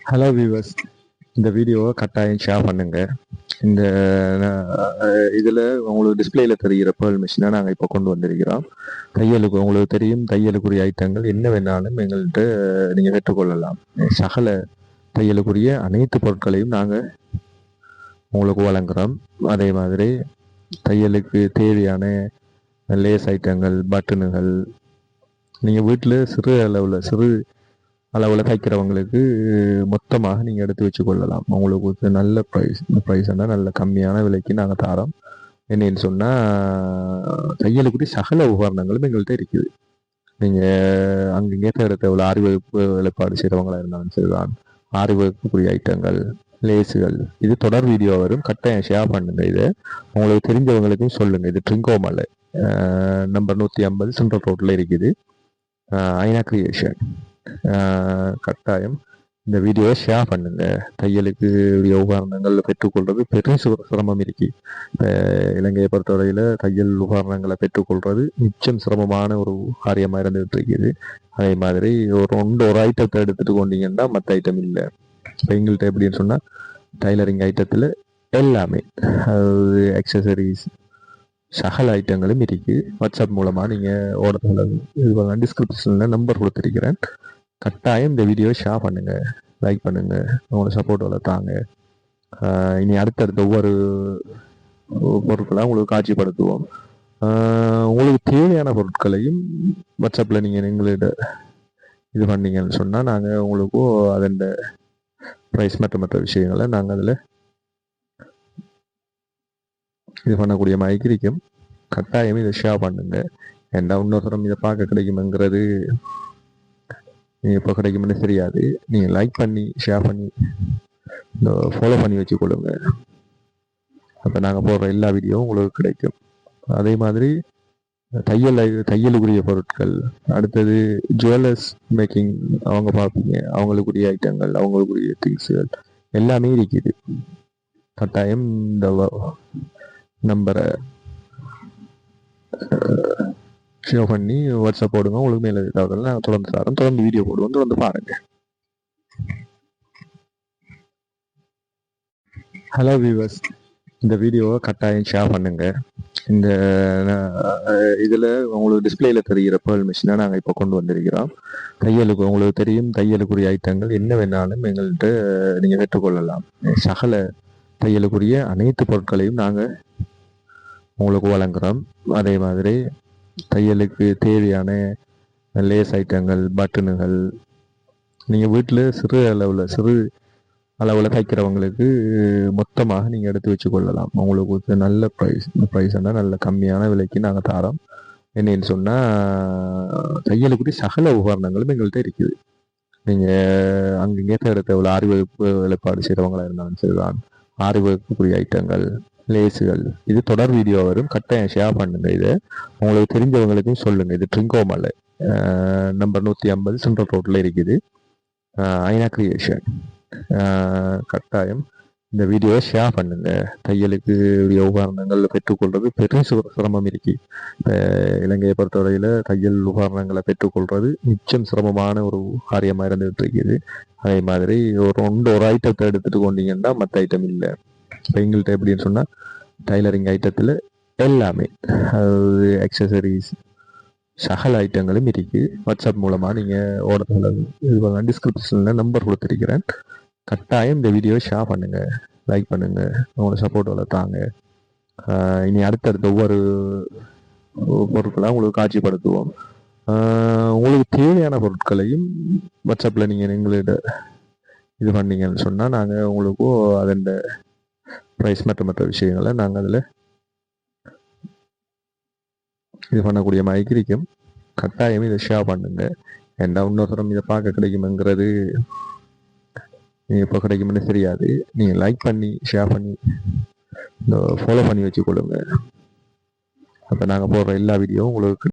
Hello viewers, இந்த வீடியோவை கட்டாயம் ஷேர் பண்ணுங்க. இந்த இதில் உங்களுக்கு டிஸ்பிளேயில் தெரிகிற பேர்ல் மிஷினை நாங்கள் இப்போ கொண்டு வந்திருக்கிறோம். தையலுக்கு உங்களுக்கு தெரியும், தையலுக்குரிய ஐட்டங்கள் என்ன வேணாலும் எங்கள்கிட்ட நீங்கள் பெற்றுக்கொள்ளலாம். சகல தையலுக்குரிய அனைத்து பொருட்களையும் நாங்கள் உங்களுக்கு வழங்குகிறோம். அதே மாதிரி தையலுக்கு தேவையான லேஸ் ஐட்டங்கள், பட்டனுகள், நீங்கள் வீட்டில் சிறு அளவில் தைக்கிறவங்களுக்கு மொத்தமாக நீங்கள் எடுத்து வச்சு கொள்ளலாம். உங்களுக்கு நல்ல ப்ரைஸ்னா நல்ல கம்மியான விலைக்கு நாங்கள் தரோம். என்னன்னு சொன்னால் தையலுக்குரிய சகல உபகரணங்களும் எங்கள்கிட்ட இருக்குது. நீங்கள் அங்கங்கே தேவையில்ல. ஆரி வகுப்பு வேலைப்பாடு செய்கிறவங்களாக இருந்தாலும் சரிதான். ஆரி வகுப்புக்குரிய ஐட்டங்கள், லேஸுகள், இது தொடர் வீடியோ வரும். கட்டாயம் ஷேர் பண்ணுங்க. இதை உங்களுக்கு தெரிஞ்சவங்களுக்கும் சொல்லுங்கள். இது ட்ரிங்கோமலை நம்பர் 150 சென்ட்ரல் ரோட்டில் இருக்குது. ஐநா கிரியேஷன். கட்டாயம் இந்த வீடியோவை ஷேர் பண்ணுங்க. தையலுக்கு உபகரணங்கள் பெற்றுக்கொள்வது பெரும் சிரமம் இருக்கு. இப்போ இலங்கையை பொறுத்தவரையில் தையல் உபகரணங்களை பெற்றுக்கொள்வது மிச்சம் சிரமமான ஒரு காரியமாக இருந்துகிட்டு இருக்குது. அதே மாதிரி ஒரு ஐட்டத்தை எடுத்துட்டு கொண்டீங்கன்னா மற்ற ஐட்டம் இல்லை. இப்போ எங்கள்கிட்ட எப்படின்னு சொன்னால் டைலரிங் ஐட்டத்தில் எல்லாமே, அதாவது அக்சசரிஸ், சகல ஐட்டங்களும் இருக்கு. வாட்ஸ்அப் மூலமாக நீங்கள் ஓடத்துல இது பண்ணலாம். டிஸ்கிரிப்ஷனில் நம்பர் கொடுத்துருக்கிறேன். கட்டாயம் இந்த வீடியோவை ஷேர் பண்ணுங்க, லைக் பண்ணுங்க, உங்களோட சப்போர்ட் வளர்த்தாங்க. இனி அடுத்தடுத்த ஒவ்வொரு பொருட்களாக உங்களுக்கு காட்சிப்படுத்துவோம். உங்களுக்கு தேவையான பொருட்களையும் வாட்ஸ்அப்பில் நீங்கள் எங்களிட இது பண்ணீங்கன்னு சொன்னால் நாங்கள் உங்களுக்கும் அதன் ப்ரைஸ் மற்ற விஷயங்களை நாங்கள் அதில் இது பண்ணக்கூடிய மாதிரி இருக்கும். கட்டாயம் இதை ஷேர் பண்ணுங்க. ஏன்னா இன்னொருத்தரம் இதை பார்க்க கிடைக்குமெங்கிறது எப்போ கிடைக்கும்னு தெரியாது. நீங்கள் லைக் பண்ணி ஷேர் பண்ணி இந்த ஃபாலோ பண்ணி வச்சுக்கொள்ளுங்க. அப்போ நாங்கள் போடுற எல்லா வீடியோவும் உங்களுக்கு கிடைக்கும். அதே மாதிரி தையலுக்குரிய பொருட்கள், அடுத்தது ஜுவல்லர்ஸ் மேக்கிங் அவங்க பார்ப்பீங்க, அவங்களுக்குரிய ஐட்டங்கள், அவங்களுக்குரிய திங்ஸுகள் எல்லாமே இருக்குது. கட்டாயம் இந்த நம்பரை ஷேர் பண்ணி வாட்ஸ்அப் போடுங்க. உங்களுக்கு மேலே தகவல் நாங்கள் தொடர்ந்து தரோம். தொடர்ந்து வீடியோ போடுவோம். தொடர்ந்து பாருங்க. ஹலோ வியூவர்ஸ், இந்த வீடியோவை கட்டாயம் ஷேர் பண்ணுங்க. இந்த இதில் உங்களுக்கு டிஸ்பிளேயில் தெரிகிற பேர்ல் மிஷினை நாங்கள் இப்போ கொண்டு வந்திருக்கிறோம். தையலுக்கு உங்களுக்கு தெரியும், தையலுக்குரிய ஐட்டங்கள் என்ன வேணாலும் எங்கள்கிட்ட நீங்கள் பெற்றுக்கொள்ளலாம். சகல தையலுக்குரிய அனைத்து பொருட்களையும் நாங்கள் உங்களுக்கு வழங்குகிறோம். அதே மாதிரி தையலுக்கு தேவையான லேஸ் ஐட்டங்கள், பட்டனுகள், நீங்கள் வீட்டில் சிறு அளவில் தைக்கிறவங்களுக்கு மொத்தமாக நீங்கள் எடுத்து வச்சு கொள்ளலாம். உங்களுக்கு நல்ல ப்ரைஸ்னா நல்ல கம்மியான விலைக்கு நாங்கள் தரோம். என்னன்னு சொன்னால் தையலுக்குரிய சகல உபகரணங்களும் எங்கள்கிட்ட இருக்குது. நீங்கள் அங்கங்கே தேவையில்ல. ஆரி வகுப்பு வேலைப்பாடு செய்கிறவங்களாக இருந்தாலும் சரிதான். ஆரி வகுப்புக்குரிய ஐட்டங்கள், லேஸுகள், இது தொடர் வீடியோ வரும். கட்டாயம் ஷேர் பண்ணுங்க. இதை உங்களுக்கு தெரிஞ்சவங்களுக்கும் சொல்லுங்க. இது ட்ரிங்கோமலை நம்பர் 150 சென்ட்ரல் ரோட்டில் இருக்குது. ஐநா கிரியேஷன். கட்டாயம் இந்த வீடியோவை ஷேர் பண்ணுங்க. தையலுக்கு உபகரணங்கள் பெற்றுக்கொள்வது பெரும் சிரமம் இருக்கு. இப்போ இலங்கையை பொறுத்தவரையில் தையல் உபகரணங்களை பெற்றுக்கொள்வது மிச்சம் சிரமமான ஒரு காரியமாக இருந்துகிட்டு இருக்குது. அதே மாதிரி ஒரு ஐட்டத்தை எடுத்துட்டு கொண்டீங்கன்னா மற்ற ஐட்டம் இல்லை. இப்போ எங்கள்கிட்ட எப்படின்னு சொன்னால் டைலரிங் ஐட்டத்தில் எல்லாமே, அதாவது அக்சசரிஸ், சகல ஐட்டங்களும் இருக்கு. வாட்ஸ்அப் மூலமாக நீங்கள் ஓடத்துல இது பண்ணலாம். டிஸ்கிரிப்ஷனில் நம்பர் கொடுத்துருக்கிறேன். கட்டாயம் இந்த வீடியோவை ஷேர் பண்ணுங்க, லைக் பண்ணுங்க, உங்களோட சப்போர்ட் வளர்த்தாங்க. இனி அடுத்தடுத்த ஒவ்வொரு பொருட்களாக உங்களுக்கு காட்சிப்படுத்துவோம். உங்களுக்கு தேவையான பொருட்களையும் வாட்ஸ்அப்பில் நீங்கள் எங்களிட இது பண்ணீங்கன்னு சொன்னால் நாங்கள் உங்களுக்கும் அதன் ப்ரைஸ் மற்ற விஷயங்களை நாங்கள் அதில் இது பண்ணக்கூடிய மாதிரி இருக்கும். கட்டாயம் இதை ஷேர் பண்ணுங்க. ஏன்னா இன்னொருத்தரம் இதை பார்க்க கிடைக்குமெங்கிறது எப்போ கிடைக்கும்னு தெரியாது. நீங்கள் லைக் பண்ணி ஷேர் பண்ணி இந்த ஃபாலோ பண்ணி வச்சுக்கொள்ளுங்க. அப்போ நாங்கள் போடுற எல்லா வீடியோவும் உங்களுக்கு